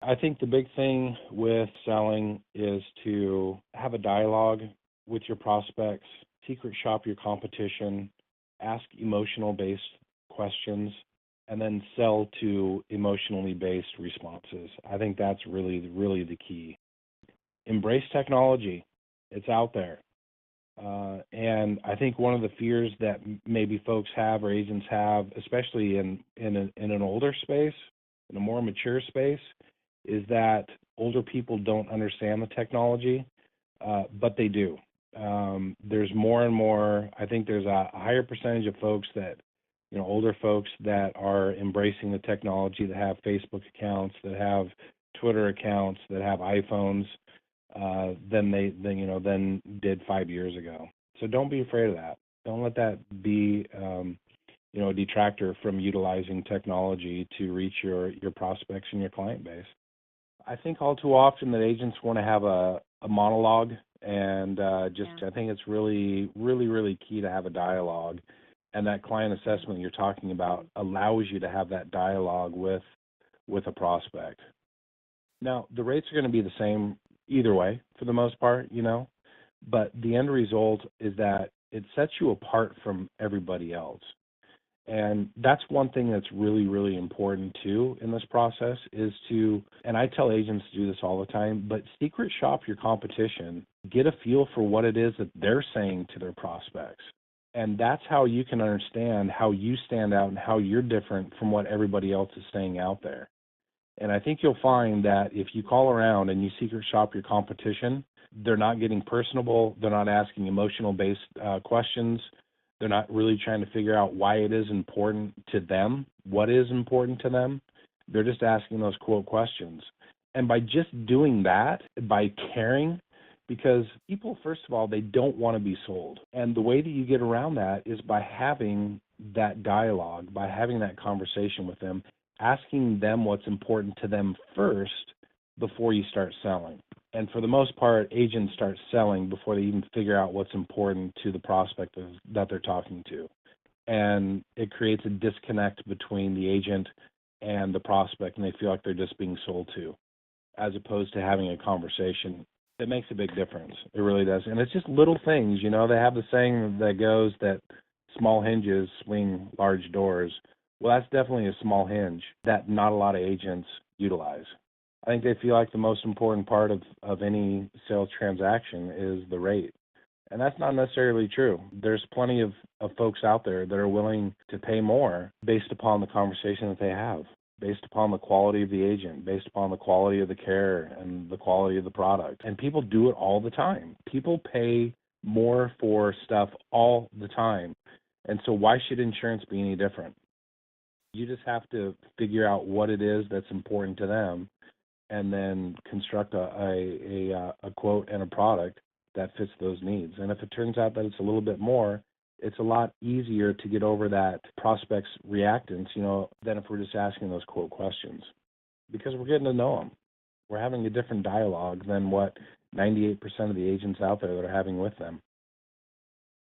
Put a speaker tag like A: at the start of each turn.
A: I think the big thing with selling is to have a dialogue with your prospects, secret shop your competition, ask emotional based questions, and then sell to emotionally based responses. I think that's really the key. Embrace technology. It's out there. And I think one of the fears that maybe folks have or agents have, especially in an older space, in a more mature space, is that older people don't understand the technology, but they do. There's more and more. I think there's a higher percentage of folks that, older folks that are embracing the technology, that have Facebook accounts, that have Twitter accounts, that have iPhones, than did 5 years ago. So don't be afraid of that. Don't let that be a detractor from utilizing technology to reach your prospects and your client base. I think all too often that agents want to have a monologue, and I think it's really key to have a dialogue, and that client assessment you're talking about allows you to have that dialogue with a prospect. Now, the rates are going to be the same either way for the most part, but the end result is that it sets you apart from everybody else. And that's one thing that's really important too in this process is and I tell agents to do this all the time, but secret shop your competition, get a feel for what it is that they're saying to their prospects. And that's how you can understand how you stand out and how you're different from what everybody else is saying out there. And I think you'll find that if you call around and you secret shop your competition, they're not getting personable, they're not asking emotional-based questions, they're not really trying to figure out why it is important to them, what is important to them. They're just asking those quote questions. And by just doing that, by caring, because people, first of all, they don't want to be sold. And the way that you get around that is by having that dialogue, by having that conversation with them, asking them what's important to them first before you start selling. And for the most part, agents start selling before they even figure out what's important to the prospect that they're talking to. And it creates a disconnect between the agent and the prospect, and they feel like they're just being sold to, as opposed to having a conversation. It makes a big difference. It really does. And it's just little things, They have the saying that goes that small hinges swing large doors. Well, that's definitely a small hinge that not a lot of agents utilize. I think they feel like the most important part of any sales transaction is the rate. And that's not necessarily true. There's plenty of folks out there that are willing to pay more based upon the conversation that they have, based upon the quality of the agent, based upon the quality of the care and the quality of the product. And people do it all the time. People pay more for stuff all the time. And so why should insurance be any different? You just have to figure out what it is that's important to them and then construct a quote and a product that fits those needs. And if it turns out that it's a little bit more, it's a lot easier to get over that prospect's reactance, than if we're just asking those quote questions, because we're getting to know them. We're having a different dialogue than what 98% of the agents out there that are having with them.